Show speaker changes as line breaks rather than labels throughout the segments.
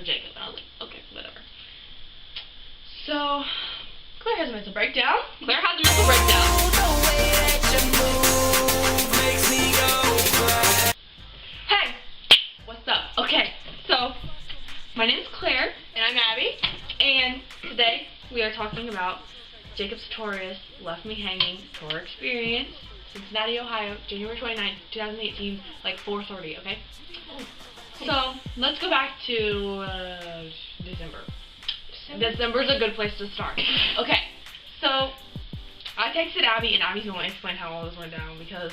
Jacob. And I was like, okay, whatever. So, Claire has a mental breakdown. Hey, what's up? Okay, so my name's Claire.
And I'm Abby.
And today we are talking about Jacob Sartorius left me hanging tour experience, Cincinnati, Ohio, January 29th, 2018, like 4:30. Okay. So let's go back to December. December's a good place to start. Okay. So I texted Abby, and Abby's going to explain how all this went down because,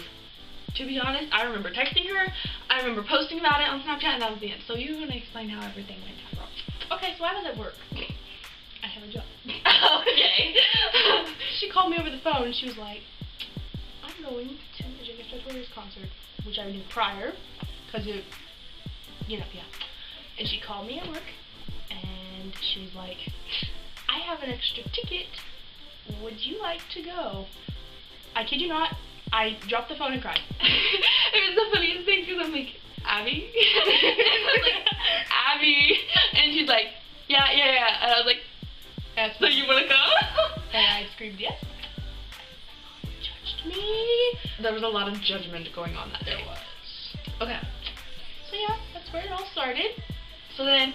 to be honest, I remember texting her, I remember posting about it on Snapchat, and that was the end. So you're going to explain how everything went down, bro.
Okay, so how does it work? I have a job.
Okay.
She called me over the phone, and she was like, I'm going to the Jacob Sartorius concert, which I knew prior, because it, yeah. And she called me at work, and she was like, I have an extra ticket. Would you like to go? I kid you not, I dropped the phone and cried.
It was the funniest thing because I'm like, Abby? I was like, Abby. And she's like, yeah. And I was like,
yes,
so you want to go?
And I screamed yes. Judged me.
There was a lot of judgment going on that day.
There was.
Okay.
So yeah, that's where it all started.
So then,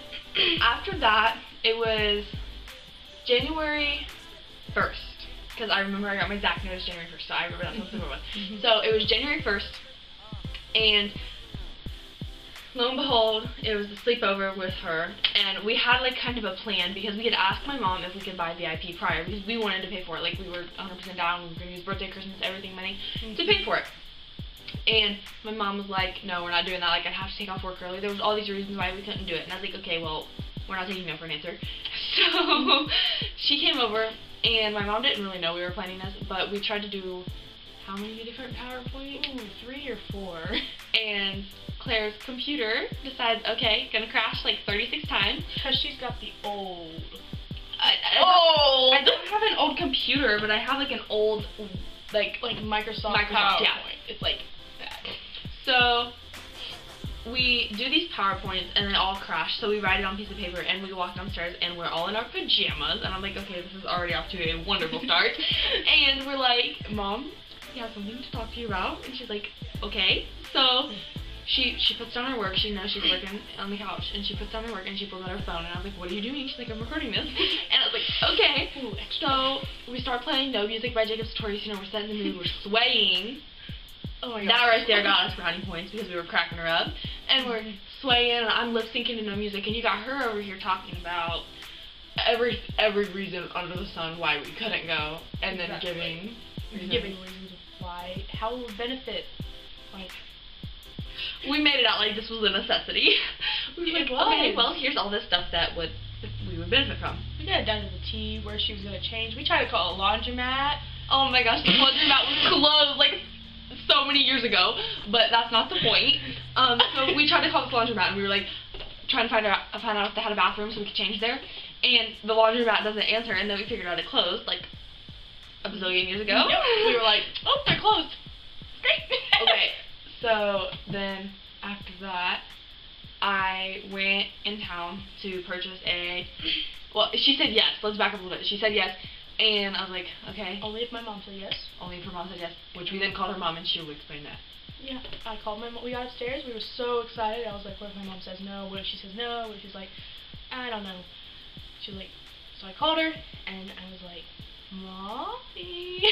after that, it was January 1st. Because I remember I got my exact notice January 1st, so I remember that's what the was. So it was January 1st, and lo and behold, it was a sleepover with her, and we had like kind of a plan because we had asked my mom if we could buy VIP prior because we wanted to pay for it. Like we were 100% down, we were going to use birthday, Christmas, everything money to pay for it. And my mom was like, no, we're not doing that, like I'd have to take off work early. There was all these reasons why we couldn't do it, and I was like, okay, well, we're not taking no for an answer. So she came over, and my mom didn't really know we were planning this, but we tried to do how many different PowerPoints? 3 or 4. And Claire's computer decides, okay, gonna crash like 36 times.
Because she's got the old.
I don't have an old computer, but I have like an old, like
Microsoft
PowerPoint. Yeah.
It's like that.
So we do these PowerPoints and they all crash, so we write it on a piece of paper and we walk downstairs and we're all in our pajamas, and I'm like, okay, this is already off to a wonderful start. And we're like, Mom, we have something to talk to you about. And she's like, okay. So she puts down her work. She knows she's working on the couch, and she puts down her work and she pulls out her phone, and I was like, what are you doing? She's like, I'm recording this. And I was like, okay.
Ooh,
so we start playing No Music by Jacob Sartorius. You know, we're setting the mood, we're swaying.
Oh my god.
That right there got us brownie points because we were cracking her up. And we're swaying, and I'm lip syncing to No Music, and you got her over here talking about every reason under the sun why we couldn't go, and then giving
reasons why, how it would benefit. Like,
we made it out like this was a necessity. We were like, okay, well, here's all this stuff that we would benefit from.
We got it down to the T where she was gonna change. We tried to call a laundromat.
Oh my gosh, the laundromat was closed like so many years ago, but that's not the point. So we tried to call the laundromat, and we were like trying to find out if they had a bathroom so we could change there, and the laundromat doesn't answer, and then we figured out it closed like a bazillion years ago.
Yep. We were like, oh, they're closed. Great.
Okay, so then after that, I went in town to purchase well, she said yes. Let's back up a little bit. She said yes. And I was like, okay.
Only if my mom said yes.
Only if her mom said yes, which we then called her mom, and she will explain that.
Yeah, I called my mom. We got upstairs. We were so excited. I was like, what if my mom says no? What if she says no? What if she's like, I don't know. She was like, so I called her, and I was like, Mommy.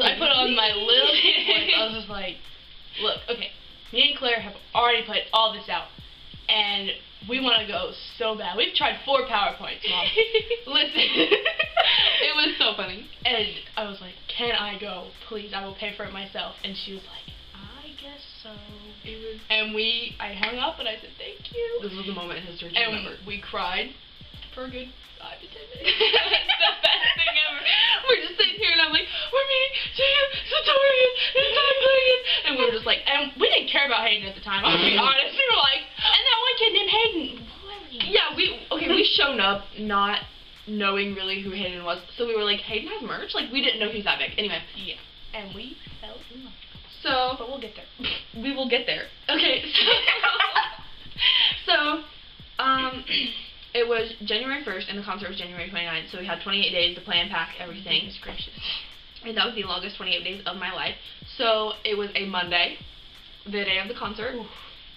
I put on my little voice. I was just like, look, okay, me and Claire have already played all this out, and we want to go so bad. We've tried 4 PowerPoints, Mom. Listen.
It was so funny.
And I was like, can I go? Please, I will pay for it myself. And she was like, I guess so. And I hung up and I said, thank you.
This was the moment in history to
and
remember.
We cried for a good 5 to 10 minutes.
It's the best thing ever. We're just sitting here and I'm like, we're meeting Jacob Sartorius, it's not playing.
And we were just like, and we didn't care about Hayden at the time, I'll be honest. We were like, and that one kid named Hayden.
Yeah, we shown up not knowing really who Hayden was, so we were like, Hayden has merch? Like, we didn't know he was that big. Anyway.
Yeah. And we fell in love.
So.
But we'll get there.
We will get there. Okay, so It was January 1st, and the concert was January 29th, so we had 28 days to plan, pack, everything.
Goodness gracious.
And that was the longest 28 days of my life. So it was a Monday, the day of the concert,
Oof.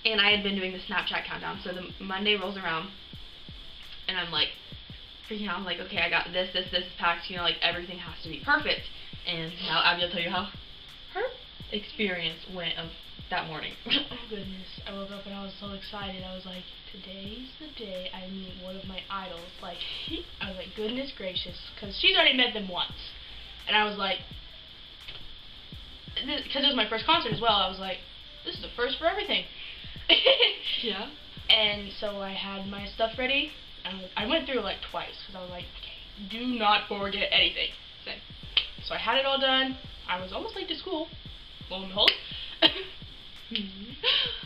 and I had been doing the Snapchat countdown. So the Monday rolls around, and I'm like freaking out. I'm like, okay, I got this packed. You know, like everything has to be perfect. And now Abby will tell you how her experience went of that morning.
Oh goodness, I woke up and I was so excited. I was like, today's the day I meet one of my idols. Like, I was like, goodness gracious, because she's already met them once. And I was like, because it was my first concert as well, I was like, this is the first for everything.
Yeah.
And so I had my stuff ready, and I went through it like twice, because I was like, okay, do not forget anything. So I had it all done. I was almost late to school, lo and behold.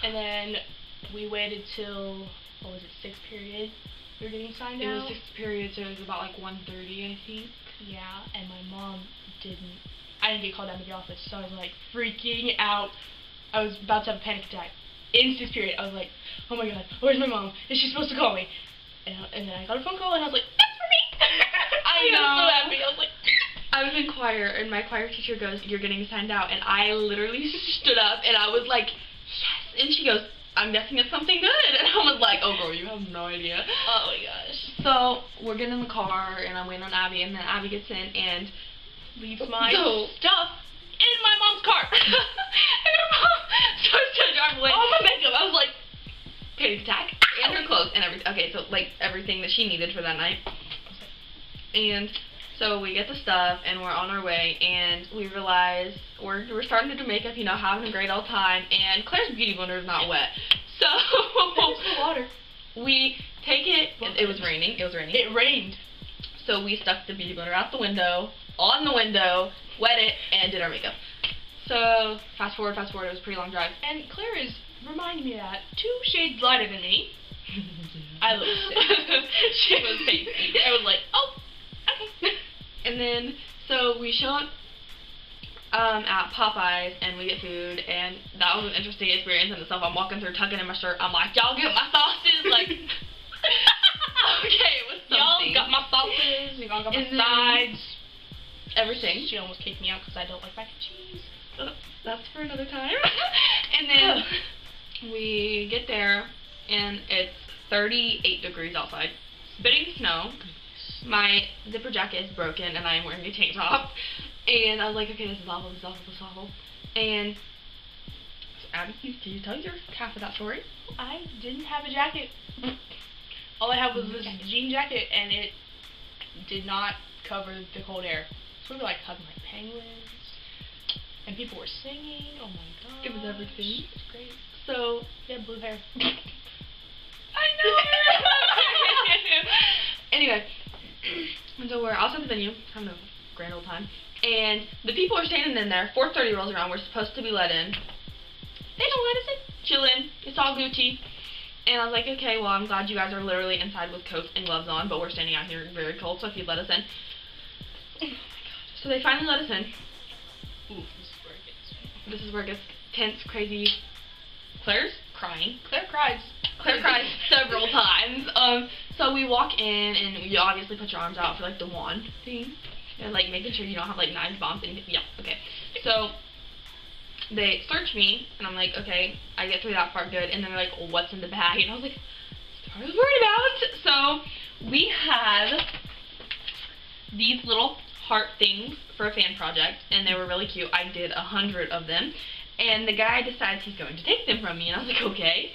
And then we waited till, what was it, 6th period? We were getting signed out.
It was 6th period, so it was about like 1:30, I think.
Yeah, and my mom I didn't get called out of the office, so I was like freaking out. I was about to have a panic attack. In 6th period, I was like, oh my god, where's my mom? Is she supposed to call me? And then I got a phone call, and I was like, that's for me!
I know.
I was so happy. I was like,
I was in choir, and my choir teacher goes, you're getting signed out, and I literally stood up, and I was like, yes, and she goes, I'm guessing it's something good, and I was like, oh girl, you have no idea.
oh my gosh.
So, we're getting in the car, and I'm waiting on Abby, and then Abby gets in, and
Leaves my
So-
stuff in my mom's car.
and her mom starts to drive away.
All my makeup. I was like,
Panic attack, and her clothes, and everything. Okay, so, like, everything that she needed for that night. And so we get the stuff, and we're on our way, and we realize we're starting to do makeup, you know, having a great old time, and Claire's beauty blender is not wet. So
there's the water.
we take it. It was raining. It was raining.
It rained.
So we stuck the beauty blender out the window, on the window, wet it, and did our makeup. So fast forward. It was a pretty long drive.
And Claire is reminding me of that 2 shades lighter than me. I look sick.
She was pasty.
I was like, oh, okay.
And then, so we show up at Popeyes, and we get food, and that was an interesting experience in itself. I'm walking through, tucking in my shirt. I'm like, y'all get my sauces? Like, okay, it was something.
Y'all got my sauces, y'all got my
And then-
sides.
Everything.
She almost kicked me out because I don't like mac and cheese.
That's for another time. And then we get there, and it's 38 degrees outside. Spitting snow. My zipper jacket is broken, and I am wearing a tank top. And I was like, okay, this is awful. And so Abby, can you tell your half of that story?
I didn't have a jacket. All I had was this jean jacket, and it did not cover the cold air. So we were like hugging like penguins, and people were singing. Oh my god!
It was everything.
It was great.
So
She had blue hair.
I know. Anyway, and so we're outside the venue, having a grand old time, and the people are standing in there. 4:30 rolls around. We're supposed to be let in. They don't let us in. Chillin'. It's all Gucci. And I was like, okay, well, I'm glad you guys are literally inside with coats and gloves on, but we're standing out here very cold, so if you'd let us in. Oh my god. So they finally let us in.
Ooh, this is where it gets.
This is where it gets tense, crazy. Claire's crying.
Claire cries.
Claire cried several times. So we walk in, and you obviously put your arms out for like the wand thing, and like making sure you don't have like knives, bombs, anything. Yeah, okay. So they search me, and I'm like, okay, I get through that part good, and then they're like, well, what's in the bag? And I was like, that's what I was worried about. So we had these little heart things for a fan project, and they were really cute. I did 100 of them, and the guy decides he's going to take them from me, and I was like, okay,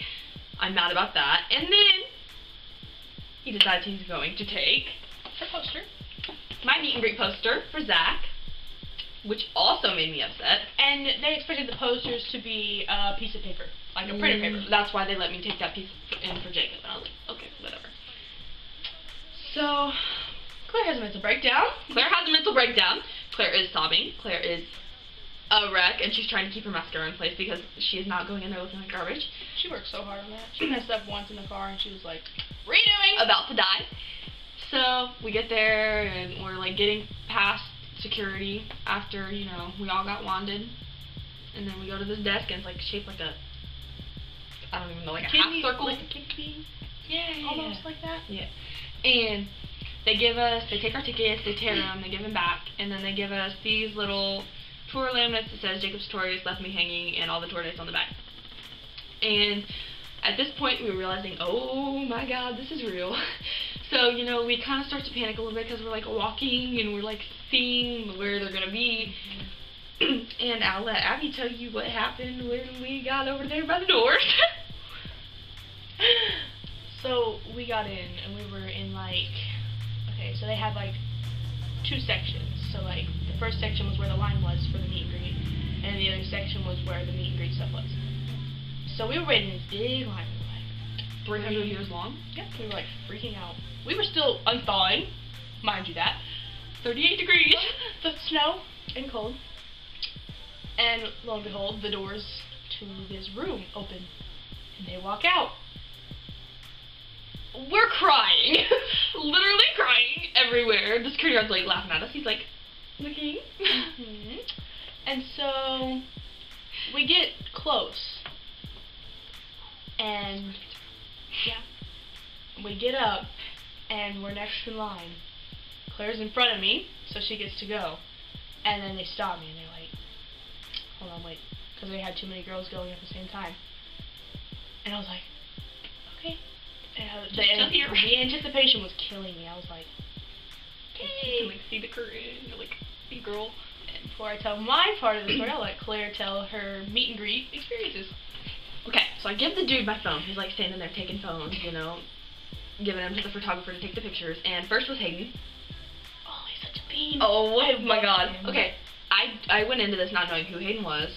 I'm mad about that. And then he decides he's going to take
Her poster.
my meet and greet poster for Zach, which also made me upset.
And they expected the posters to be a piece of paper, like a printed paper.
That's why they let me take that piece in for Jacob, and I was like, okay, whatever. So
Claire has a mental breakdown.
Claire has a mental breakdown. Claire is sobbing. Claire is a wreck, and she's trying to keep her mascara in place because she is not going in there looking like garbage.
She worked so hard on that. She messed up once in the car, and she was like, redoing.
About to die. So we get there, and we're like getting past security after, you know, we all got wanded. And then we go to this desk, and it's like shaped like a, I don't even know, like a half circle.
Like a kidney bean.
Yeah.
almost like that.
Yeah. And they take our tickets, they tear them, they give them back, and then they give us these little tour laminates that says Jacob Sartorius left me hanging and all the tour dates on the back. And at this point, we were realizing, oh my God, this is real. So, you know, we kind of start to panic a little bit because we're like walking and we're like seeing where they're going to be. And I'll let Abby tell you what happened when we got over there by the doors.
So we got in and we were in like, okay, so they had like 2 sections. So like the first section was where the line was for the meet and greet, and the other section was where the meet and greet stuff was. So we were waiting in this big line. We were like
300 years long?
Yep, we were like freaking out. We were still unthawing, mind you that.
38 degrees.
The snow and cold. And lo and behold, the doors to this room open, and they walk out.
We're crying. Literally crying everywhere. The security guard's like laughing at us. He's like, looking.
Mm-hmm. And so we get close. And yeah, we get up and we're next in line. Claire's in front of me, so she gets to go. And then they stop me and they're like, hold on, wait, because they had too many girls going at the same time. And I was like, okay. And the anticipation was killing me. I was like,
okay. You can like see the curtain. You're like, hey girl.
And before I tell my part of the story, I'll let Claire tell her meet and greet experiences.
Okay, so I give the dude my phone. He's like standing there taking phones, you know, giving them to the photographer to take the pictures. And first was Hayden.
Oh, he's such a bean.
Oh my God.
Him.
Okay, I went into this not knowing who Hayden was.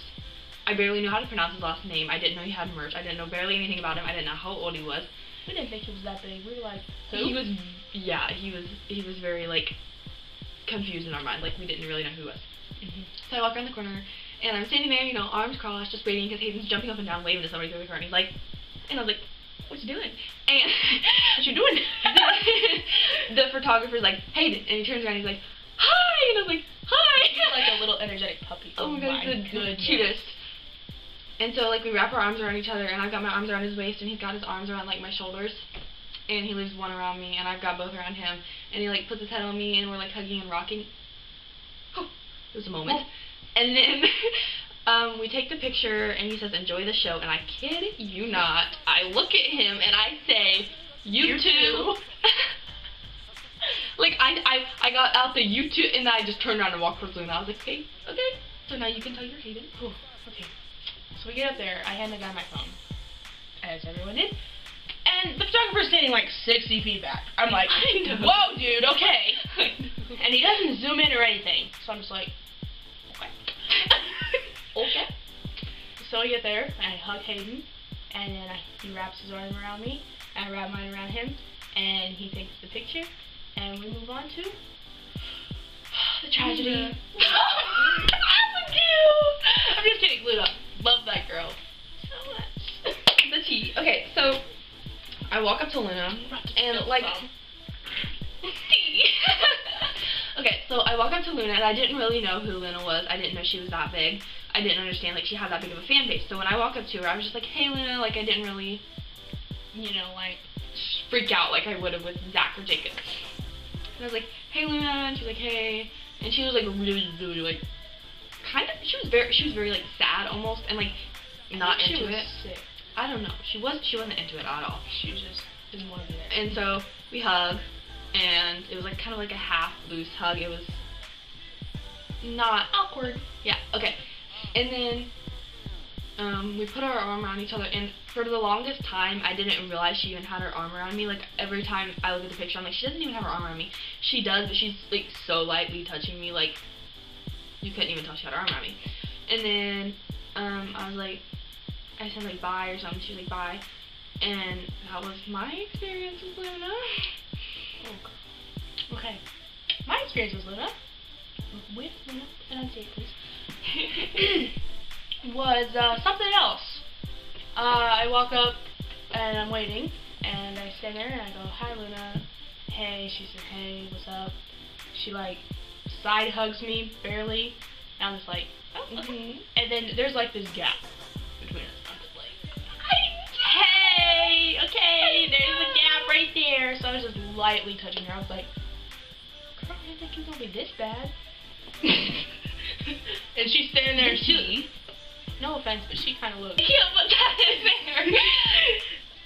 I barely knew how to pronounce his last name. I didn't know he had merch. I didn't know barely anything about him. I didn't know how old he was.
We didn't think he was that big. We were like, who?
He was very like confused in our mind. Like we didn't really know who he was.
Mm-hmm.
So I walk around the corner. And I'm standing there, you know, arms crossed, just waiting because Hayden's jumping up and down, waving to somebody through the car. And he's like, and I was like, what you doing? And
what you doing?
the photographer's like, Hayden. And he turns around and he's like, hi. And I was like, hi.
He's like a little energetic puppy.
Oh my God, he's the cutest. And so, like, we wrap our arms around each other, and I've got my arms around his waist, and he's got his arms around, like, my shoulders. And he leaves one around me, and I've got both around him. And he, like, puts his head on me, and we're, like, hugging and rocking. Oh, it was a moment. Oh. And then we take the picture, and he says, enjoy the show. And I kid you not, I look at him, and I say, you too. Like, I got out the you too, and then I just turned around and walked towards Luna. I was like, okay. So now you can tell your Hayden.
Ooh, okay. So we get up there, I hand the guy my phone, as everyone did, and the photographer's standing like 60 feet back. I'm like, whoa dude, okay. And he doesn't zoom in or anything, so I'm just like, okay. Okay. So I get there, and I hug Hayden, and then he wraps his arm around me, and I wrap mine around him, and he takes the picture, and we move on to the tragedy. So cute! I'm just kidding, Luna. Love that girl so much.
The tea. Okay, so I walk up to Luna and like okay, so I walk up to Luna and I didn't really know who Luna was. I didn't know she was that big. I didn't understand like she had that big of a fan base. So when I walk up to her, I was just like, hey Luna, like I didn't really, you know, like freak out like I would have with Zach or Jacob. And I was like, hey Luna, and she's like, hey, and she was like really like kind of, she was very like sad almost and like not into it.
Sick.
I don't know. She wasn't into it at all.
She just didn't want to be there.
And so we hug, and it was like kind of like a half loose hug. It was not
awkward.
Yeah. Okay. And then we put our arm around each other, and for the longest time I didn't realize she even had her arm around me. Like every time I look at the picture, I'm like, she doesn't even have her arm around me. She does, but she's like so lightly touching me, like you couldn't even tell she had her arm around me. And then I was like, I said like bye or something. She was like bye, and that was my experience with Luna.
Oh. Okay, my experience with Luna, enunciate please, was something else. I walk up and I'm waiting, and I stand there and I go, hi Luna. Hey. She said, hey, what's up? She like side hugs me barely, and I'm just like, oh, okay. And then there's like this gap between us. I'm just like, hey, okay, there's a right there. So I was just lightly touching her. I was like, girl, I didn't think it was gonna be this bad. And she's standing there. She, no offense, but she kind of looks.
Yeah, but that is there.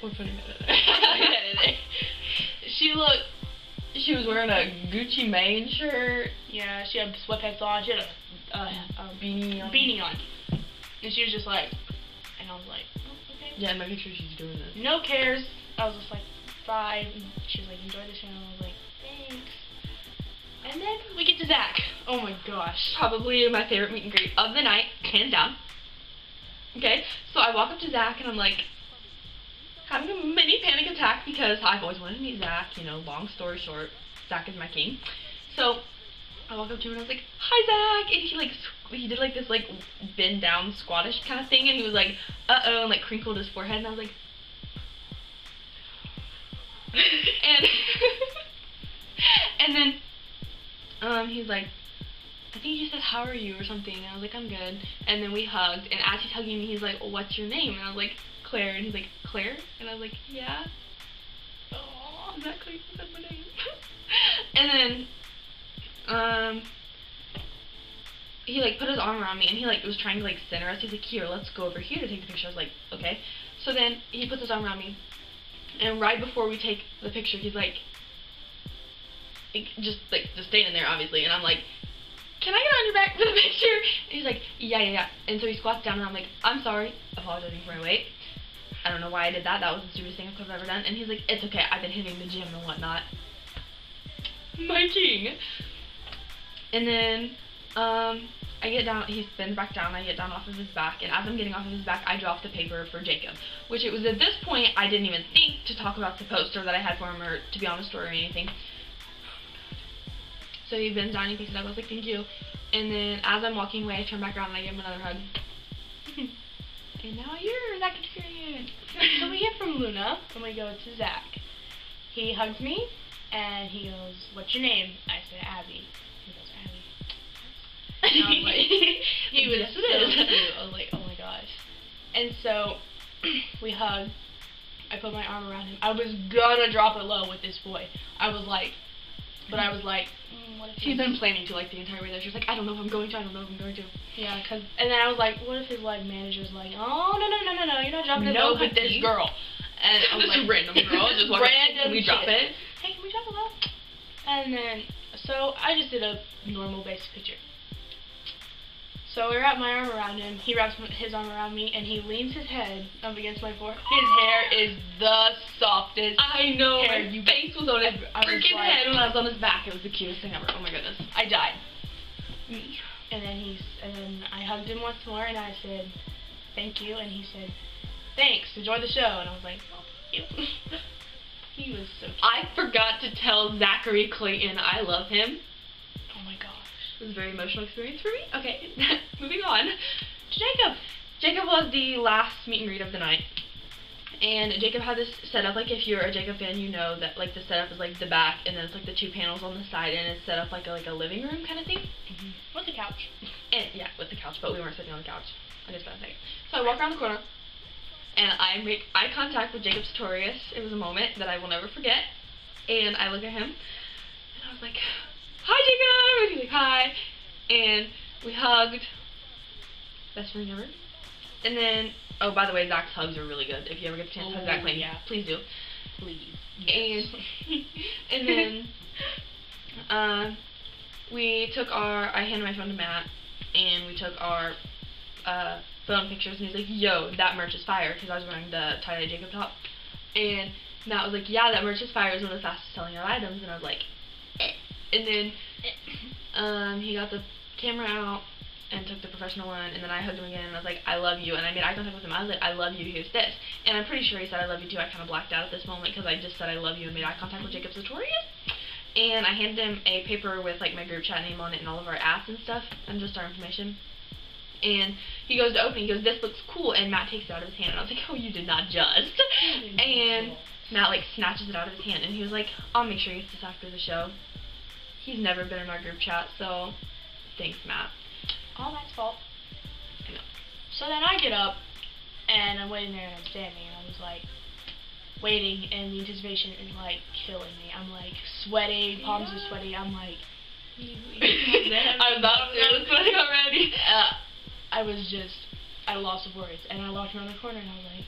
We're putting that in there.
She was wearing a Gucci Mane shirt.
Yeah, she had sweatpants on. She had a beanie on. And she was just like, and I was like, oh, okay.
Yeah, in my picture she's doing this.
No cares. I was just like, bye. And she was like, enjoy the show. I was like, thanks. And then we get to Zach. Oh my gosh.
Probably my favorite meet and greet of the night, hands down. Okay, so I walk up to Zach and I'm like, having a mini panic attack because I've always wanted to meet Zach, you know, long story short, Zach is my king. So I walk up to him and I was like, hi Zach, and he did like this like bend down squattish kind of thing, and he was like, uh-oh, and like crinkled his forehead, and I was like, and and then he's like, I think he said, how are you or something, and I was like, I'm good, and then we hugged, and as he's hugging me, he's like, well, what's your name? And I was like, Claire, and he's like, Claire? And I was like, yeah. Oh, exactly, that's my name. And then, he like put his arm around me, and he like was trying to like center us. He's like, here, let's go over here to take the picture. I was like, okay. So then he puts his arm around me, and right before we take the picture, he's like just standing there, obviously, and I'm like, can I get on your back for the picture? And he's like, yeah. And so he squats down, and I'm like, I'm sorry, apologizing for my weight. I don't know why I did that. That was the stupidest thing I've ever done. And he's like, it's okay. I've been hitting the gym and whatnot. My king. And then, I get down. He spins back down. I get down off of his back. And as I'm getting off of his back, I drop the paper for Jacob. Which it was at this point, I didn't even think to talk about the poster that I had for him or to be on the story or anything. So he bends down and he picks it up. I was like, thank you. And then as I'm walking away, I turn back around and I give him another hug. And now you're Zach experience.
So we get from Luna and we go to Zach. He hugs me and he goes, what's your name? I said, Abby. He goes, Abby. And I was like, he was
yes,
so
it is.
cute. I was like, oh my gosh. And so we hug. I put my arm around him. I was gonna drop it low with this boy. I was like, what if
She's been planning to like the entire way there. She was like, I don't know if I'm going to.
Yeah, and then I was like, what if his like manager's like, oh no, you're not dropping it
No,
low with this girl. And I was
this
like,
random girl just walking.
Random
Can we drop
shit.
it?
Hey, can we drop it low? And then, so I just did a normal basic picture. So I wrap my arm around him, he wraps his arm around me, and he leans his head up against my forehead. His hair is the softest.
I know,
hair
my face was on his freaking
like,
head when I was on his back. It was the cutest thing ever. Oh my goodness.
I died. And then I hugged him once more, and I said, thank you, and he said, thanks, enjoy the show, and I was like, oh, thank you. He was so cute.
I forgot to tell Zachary Clayton I love him.
Oh my gosh.
It was a very emotional experience for me. Okay, moving on to Jacob. Jacob was the last meet and greet of the night. And Jacob had this setup, like if you're a Jacob fan, you know that like the setup is like the back, and then it's like the two panels on the side, and it's set up like a living room kind of thing.
Mm-hmm. With the couch.
And yeah, with the couch, but we weren't sitting on the couch. I just got a second. So I walk around the corner, and I make eye contact with Jacob Sartorius. It was a moment that I will never forget. And I look at him, and I was like, hi Jacob! And he's like, hi. And we hugged. Best friend ever. And then, oh, by the way, Zach's hugs are really good. If you ever get the chance to hug Zach Clayton,
yeah.
please do.
Please. Yes.
And then, I handed my phone to Matt, and we took our phone pictures, and he's like, yo, that merch is fire, because I was wearing the tie-dye Jacob top. And Matt was like, yeah, that merch is fire, it's one of the fastest selling items, and I was like, eh. And then, he got the camera out, and took the professional one, and then I hugged him again, and I was like, I love you, and I made eye contact with him. I was like, I love you, here's this. And I'm pretty sure he said I love you too. I kind of blacked out at this moment, because I just said I love you and made eye contact with Jacob Sartorius. And I handed him a paper with, like, my group chat name on it and all of our apps and stuff, and just our information. And he goes to open, he goes, this looks cool, and Matt takes it out of his hand, and I was like, oh, you did not just. And Matt, like, snatches it out of his hand, and he was like, I'll make sure he gets this after the show. He's never been in our group chat, so thanks, Matt.
All Matt's fault.
I know.
So then I get up, and I'm waiting there, and I'm standing, and I was like, waiting, and the anticipation is like killing me. I'm like sweating, palms are sweaty. I'm like,
I'm about to sweating already.
I was just at a loss of words, and I walked around the corner, and I was like,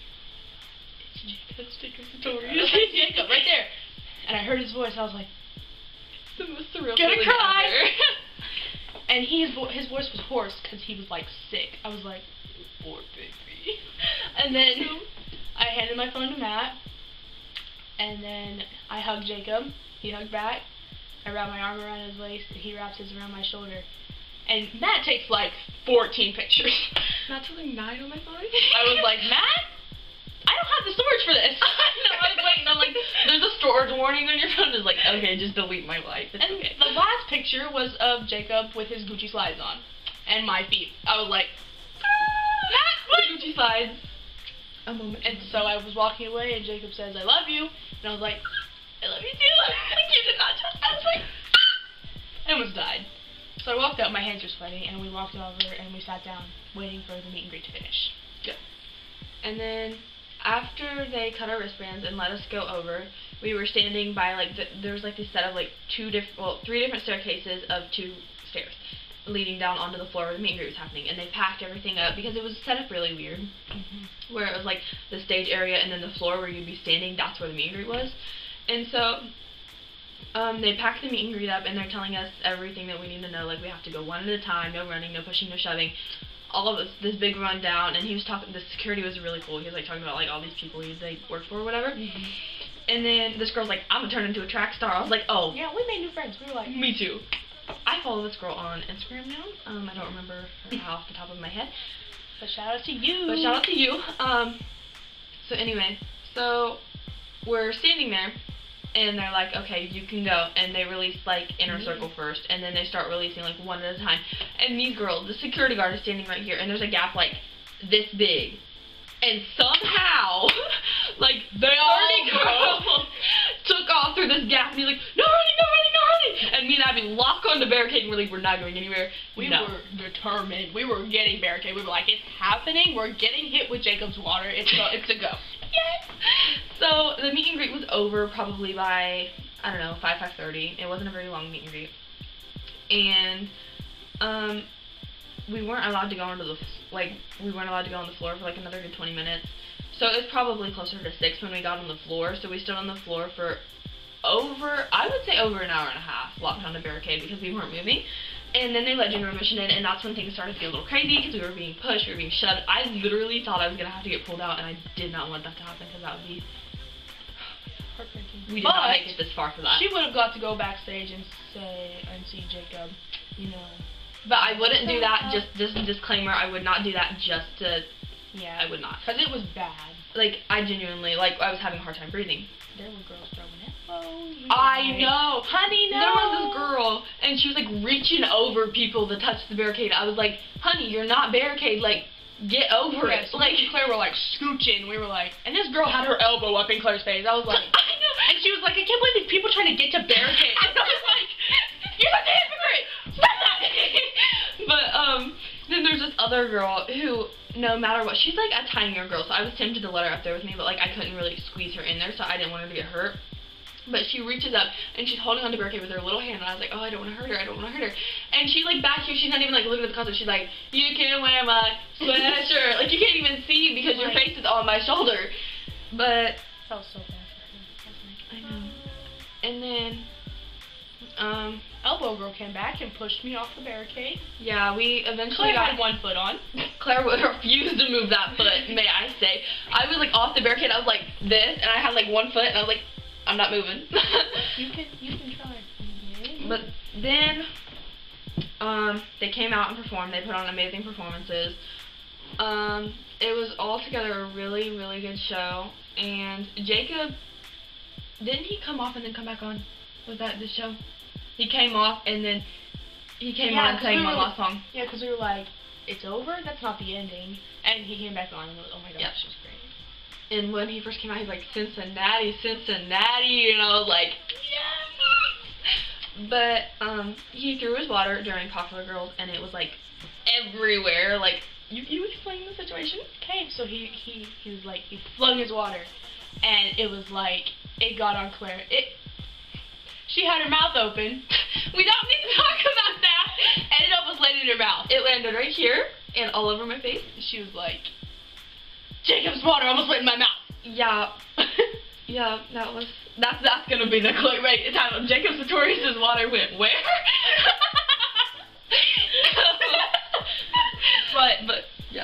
it's Jacob Sartorius. Jacob, right there. And I heard his voice. I was like,
the most surreal
gonna
feeling
cry.
ever.
And his voice was hoarse because he was like sick. I was like, poor baby. And then I handed my phone to Matt, and then I hugged Jacob. He hugged back. I wrapped my arm around his waist, and he wraps his around my shoulder. And Matt takes like 14 pictures.
Matt took like 9 on my phone.
I was like, Matt, I don't have the storage for this.
I was waiting. I'm like, there's a storage warning on your phone. It's like, okay, just delete my life. It's
And
okay.
the last picture was of Jacob with his Gucci slides on, and my feet. I was like, Matt, what?
Gucci slides. A moment.
And so I was walking away, and Jacob says, I love you. And I was like, I love you too.
You did not just. I was like,
I almost died. So I walked out, my hands were sweaty, and we walked over, and we sat down, waiting for the meet and greet to finish.
Good. And then after they cut our wristbands and let us go over, we were standing by like there was like this set of like 3 different staircases of 2 stairs leading down onto the floor where the meet and greet was happening, and they packed everything up because it was set up really weird, where it was like the stage area and then the floor where you'd be standing, that's where the meet and greet was. And so they packed the meet and greet up, and they're telling us everything that we need to know, like we have to go one at a time, no running, no pushing, no shoving, all of this big rundown. And he was talking, the security was really cool. He was like talking about like all these people they work for or whatever. And then this girl's like, I'm gonna turn into a track star. I was like, oh.
Yeah, we made new friends. We were like,
me too. I follow this girl on Instagram now. I don't remember her off the top of my head.
but shout out to you.
But shout out to you. So anyway, so we're standing there, and they're like, okay, you can go. And they release like inner circle first, and then they start releasing like one at a time. And these girls, the security guard is standing right here, and there's a gap like this big. And somehow, like, 30 girls took off through this gap, and he's like, no running, no running, no running. And me and Abby lock on the barricade, and we're like, we're not going anywhere.
We were determined. We were getting barricade. We were like, it's happening. We're getting hit with Jacob's water. It's a go.
Yes. So the meet and greet was over probably by, I don't know, 5:30. It wasn't a very long meet and greet. And we weren't allowed to go onto the we weren't allowed to go on the floor for like another good 20 minutes. So it was probably closer to 6 when we got on the floor. So we stood on the floor for I would say over an hour and a half, locked on a barricade because we weren't moving. And then they let general admission in, and that's when things started to get a little crazy because we were being pushed, we were being shoved. I literally thought I was going to have to get pulled out, and I did not want that to happen because that would be
Heartbreaking.
we did not make it this far for that.
She would have got to go backstage and see Jacob, you know.
But I wouldn't do that, just a disclaimer, I would not do that just to,
Yeah.
I would not.
Because it was bad.
Like, I genuinely, like, I was having a hard time breathing.
There were girls throwing elbows.
I know!
Honey, no!
There was this girl, and she was, like, reaching over people to touch the barricade. I was like, honey, you're not barricade, like, get over it.
So
Like,
me and Claire were, like, scooching. We were like, and this girl had her elbow up in Claire's face. I was like,
I know!
and she was like, I can't believe these people trying to get to barricade.
I was like, you're such a hypocrite! Stop that! But, then there's this other girl who, no matter what, she's like a tinier girl, so I was tempted to let her up there with me, but like I couldn't really squeeze her in there, so I didn't want her to get hurt. But she reaches up, and she's holding on to barricade with her little hand, and I was like, oh, I don't want to hurt her, I don't want to hurt her. And she's like back here, she's not even like looking at the concert, she's like, you can wear my sweatshirt. Like, you can't even see because your face is on my shoulder. But,
I felt so bad for her.
I know. And then,
Elbow girl came back and pushed me off the barricade.
yeah, we eventually
Claire
got
had one foot on.
Claire refused to move that foot, may I say. I was like off the barricade, I was like this, and I had like one foot, and I was like, I'm not moving.
You can try.
But then, they came out and performed. They put on amazing performances. It was altogether a really, really good show. And Jacob, didn't he come off and then come back on? Was that the show? He came off and then he came on and sang one last song.
Yeah, because we were like, it's over? That's not the ending. And he came back on and it was, oh my gosh,
Yeah.
she's great.
And when he first came out, he was like, Cincinnati, Cincinnati, and I was like, yes! But, he threw his water during Popular Girls, and it was like, everywhere, like, you explain the situation?
Okay, so he was like, he flung his water. and it was like, it got on Claire. She had her mouth open. We don't need to talk about that. And it almost landed in her mouth.
It landed right here and all over my face.
She was like, Jacob's water almost went in my mouth.
Yeah. Yeah, that's gonna be the clickbait title. Jacob Sartorius' water went where?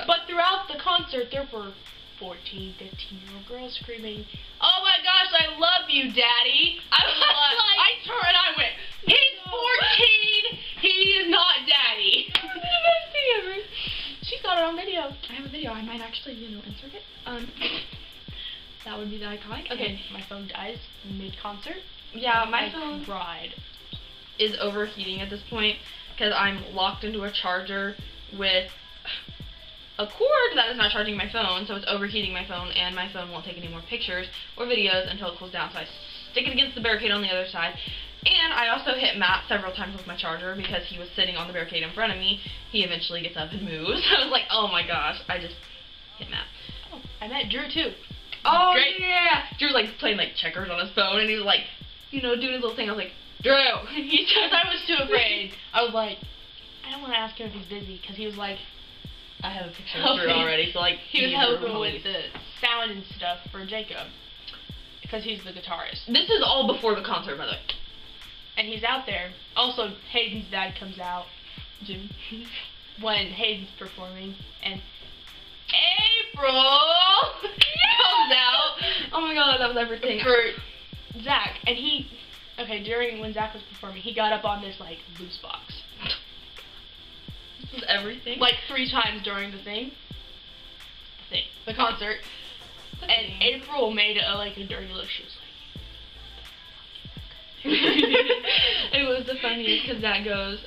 But throughout the concert, there were 14, 15-year-old girls screaming, "Oh my gosh, I love you, Daddy!" I was like, I turned and I went, "He's 14. He is not Daddy."
That was the best thing ever.
She's got it on video.
I have a video. I might actually, insert it. That would be the iconic.
Okay, my phone dies mid-concert.
Yeah, my
I
phone
cried.
is overheating at this point because I'm locked into a charger with a cord that is not charging my phone, so it's overheating my phone, and my phone won't take any more pictures or videos until it cools down, so I stick it against the barricade on the other side. And I also hit Matt several times with my charger because he was sitting on the barricade in front of me. He eventually gets up and moves. I was like, oh my gosh, I just hit Matt.
Oh, I met Drew too.
Oh,
great.
Yeah. Drew was like playing like checkers on his phone, and he was like, doing his little thing. I was like, Drew.
Because I was too afraid. I was like, I don't want to ask him if he's busy, because he was like,
I have a picture of Drew already, so like,
he was helping with the sound and stuff for Jacob, because he's the guitarist.
This is all before the concert, by the way.
And he's out there. Also, Hayden's dad comes out,
Jim,
when Hayden's performing, and April comes out.
Oh my god, that was everything.
For Zach. And when Zach was performing, he got up on this, like, loose box.
This was everything?
Like, 3 times during the concert. And April made a dirty look. She was like,
it was the funniest because Zach goes,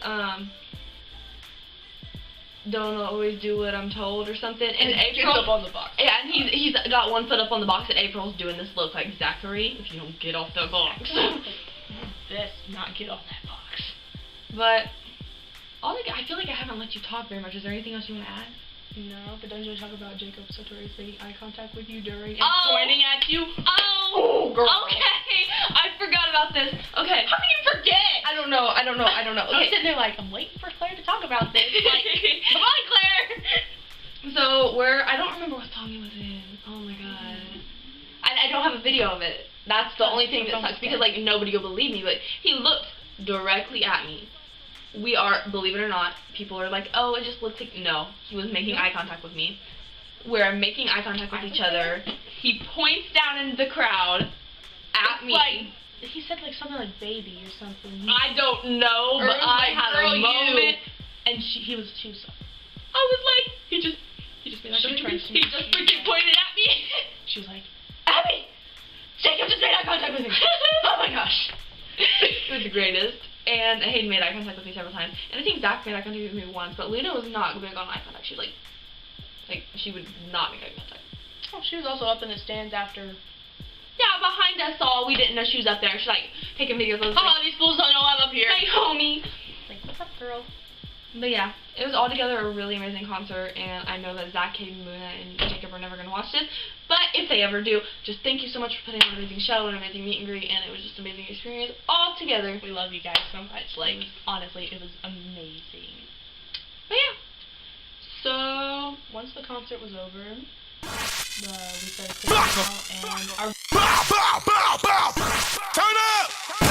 don't always do what I'm told or something. And April
gets up on the box.
Yeah, and he's got one foot up on the box, and April's doing this look like, Zachary, if you don't get off the box.
Not get off that box.
But I feel like I haven't let you talk very much. Is there anything else you want to add?
No, but don't you talk about Jacob Sartorius making eye contact with you during and
Oh!
pointing at you?
Oh,
girl.
Okay. I forgot about this. Okay.
How can you forget?
I don't know.
I
Okay.
was sitting there like, I'm waiting for Claire to talk about this. Like, come on, Claire.
So, I don't remember what song it was in. Oh my god. I don't have a video of it. That's the only thing that sucks because, like, nobody will believe me, but he looked directly at me. We are, believe it or not, people are like, oh, it just looks like, no, he was making eye contact with me. We're making eye contact with each other. He points down in the crowd at me.
Like, he said like something like baby or something.
I don't know, but I had a moment.
And he was too soft.
I was like, he just made eye contact with me. He just freaking pointed at me.
She was like, Abby! Jacob just made eye contact with me! Oh my gosh!
It was the greatest. And Hayden made eye contact with me several times. And I think Zach made eye contact with me once, but Luna was not big on eye contact. She was like, she would not make eye contact.
Oh, she was also up in the stands after.
Yeah, behind us all. We didn't know she was up there. She's like, taking videos of us.
Oh, these fools don't know I'm up here.
Hey, homie.
Like, what's up, girl?
But yeah, it was altogether a really amazing concert, and I know that Zach, Hayden, Luna, and Jacob are never going to watch this, but if they ever do, just thank you so much for putting on an amazing show and an amazing meet and greet, and it was just an amazing experience all together.
We love you guys so much. Like, honestly, it was amazing.
But yeah, so
once the concert was over, we started cleaning out, and our
Turn up!